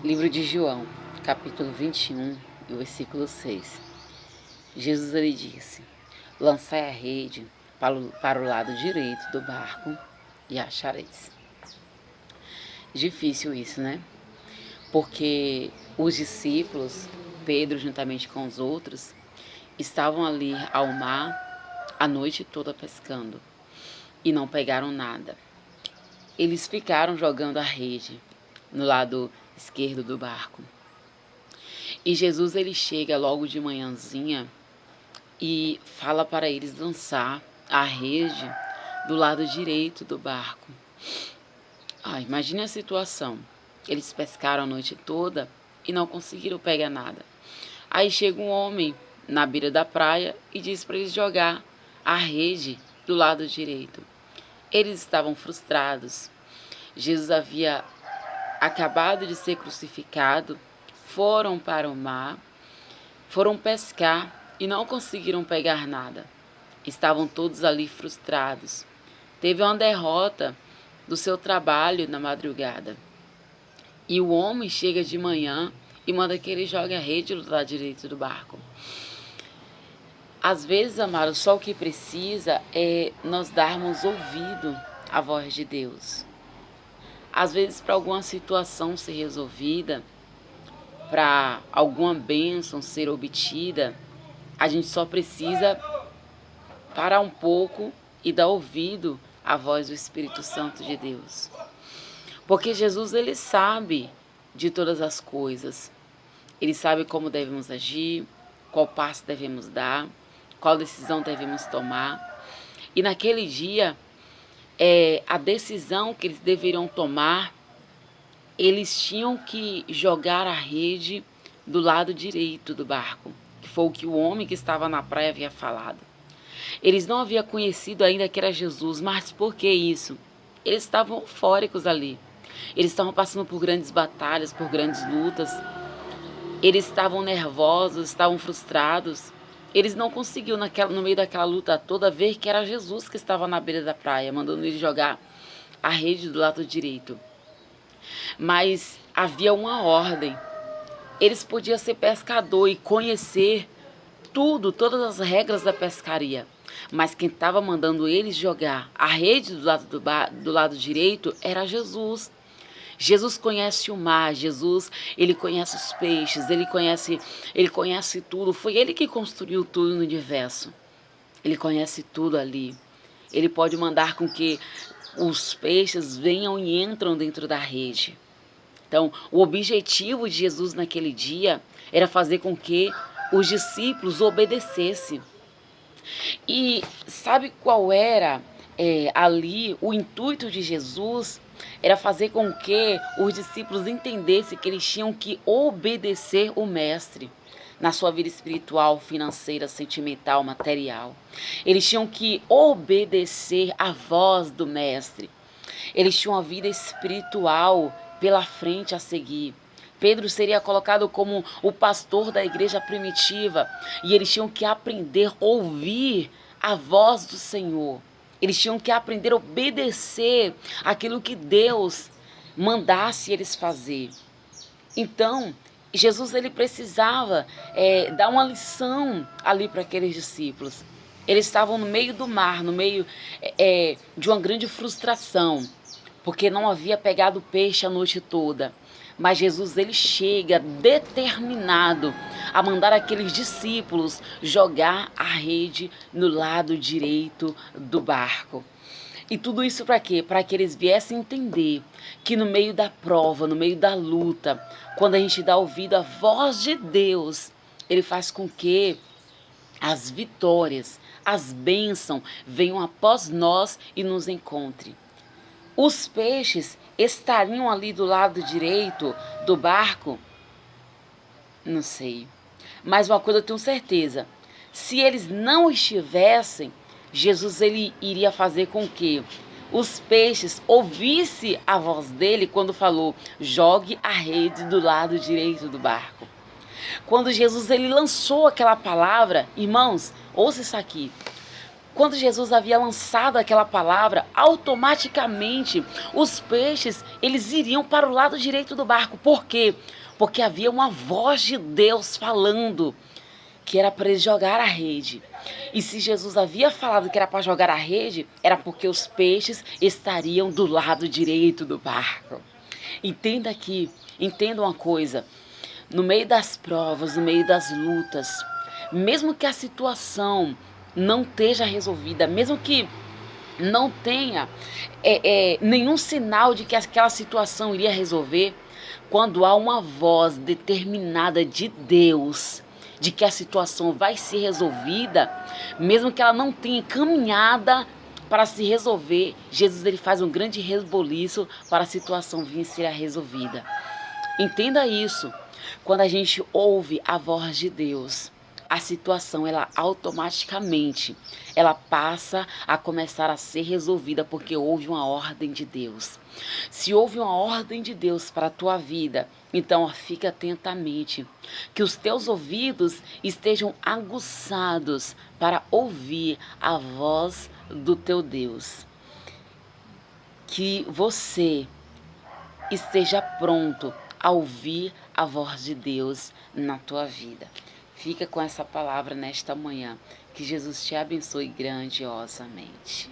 Livro de João, capítulo 21, e o versículo 6. Jesus lhe disse: lançai a rede para o lado direito do barco e achareis. Difícil isso, né? Porque os discípulos, Pedro juntamente com os outros, estavam ali ao mar a noite toda pescando e não pegaram nada. Eles ficaram jogando a rede no lado esquerdo do barco. E Jesus ele chega logo de manhãzinha e fala para eles lançar a rede do lado direito do barco. Imagine a situação. Eles pescaram a noite toda e não conseguiram pegar nada. Aí chega um homem na beira da praia e diz para eles jogar a rede do lado direito. Eles estavam frustrados. Jesus havia acabado de ser crucificado, foram para o mar, foram pescar e não conseguiram pegar nada. Estavam todos ali frustrados. Teve uma derrota do seu trabalho na madrugada. E o homem chega de manhã e manda que ele jogue a rede do lado direito do barco. Às vezes, amados, só o que precisa é nós darmos ouvido à voz de Deus. Às vezes, para alguma situação ser resolvida, para alguma bênção ser obtida, a gente só precisa parar um pouco e dar ouvido à voz do Espírito Santo de Deus. Porque Jesus, ele sabe de todas as coisas. Ele sabe como devemos agir, qual passo devemos dar, qual decisão devemos tomar. E naquele dia, a decisão que eles deveriam tomar, eles tinham que jogar a rede do lado direito do barco, que foi o que o homem que estava na praia havia falado. Eles não haviam conhecido ainda que era Jesus, mas por que isso? Eles estavam eufóricos ali. Eles estavam passando por grandes batalhas, por grandes lutas. Eles estavam nervosos, estavam frustrados. Eles não conseguiam, no meio daquela luta toda, ver que era Jesus que estava na beira da praia, mandando eles jogar a rede do lado direito. Mas havia uma ordem. Eles podiam ser pescador e conhecer tudo, todas as regras da pescaria. Mas quem estava mandando eles jogar a rede do lado direito era Jesus. Jesus conhece o mar, Jesus, ele conhece os peixes, ele conhece tudo. Foi ele que construiu tudo no universo. Ele conhece tudo ali. Ele pode mandar com que os peixes venham e entram dentro da rede. Então, o objetivo de Jesus naquele dia era fazer com que os discípulos obedecessem. E sabe qual era ali o intuito de Jesus? Era fazer com que os discípulos entendessem que eles tinham que obedecer o Mestre na sua vida espiritual, financeira, sentimental, material. Eles tinham que obedecer a voz do Mestre. Eles tinham uma vida espiritual pela frente a seguir. Pedro seria colocado como o pastor da igreja primitiva e eles tinham que aprender a ouvir a voz do Senhor. Eles tinham que aprender a obedecer aquilo que Deus mandasse eles fazer. Então, Jesus ele precisava dar uma lição ali para aqueles discípulos. Eles estavam no meio do mar, no meio de uma grande frustração, porque não havia pegado peixe a noite toda. Mas Jesus ele chega determinado a mandar aqueles discípulos jogar a rede no lado direito do barco. E tudo isso para quê? Para que eles viessem entender que no meio da prova, no meio da luta, quando a gente dá ouvido à voz de Deus, ele faz com que as vitórias, as bênçãos venham após nós e nos encontrem. Os peixes estariam ali do lado direito do barco? Não sei. Mas uma coisa eu tenho certeza. Se eles não estivessem, Jesus ele iria fazer com que os peixes ouvissem a voz dele quando falou: jogue a rede do lado direito do barco. Quando Jesus ele lançou aquela palavra, irmãos, ouça isso aqui. Quando Jesus havia lançado aquela palavra, automaticamente os peixes, eles iriam para o lado direito do barco. Por quê? Porque havia uma voz de Deus falando que era para eles jogar a rede. E se Jesus havia falado que era para jogar a rede, era porque os peixes estariam do lado direito do barco. Entenda aqui, entenda uma coisa. No meio das provas, no meio das lutas, mesmo que a situação não esteja resolvida, mesmo que não tenha nenhum sinal de que aquela situação iria resolver, quando há uma voz determinada de Deus, de que a situação vai ser resolvida, mesmo que ela não tenha caminhada para se resolver, Jesus ele faz um grande reboliço para a situação vir ser resolvida. Entenda isso. Quando a gente ouve a voz de Deus, a situação ela automaticamente ela passa a começar a ser resolvida porque houve uma ordem de Deus. Se houve uma ordem de Deus para a tua vida, então fica atentamente, que os teus ouvidos estejam aguçados para ouvir a voz do teu Deus. Que você esteja pronto a ouvir a voz de Deus na tua vida. Fica com essa palavra nesta manhã. Que Jesus te abençoe grandiosamente.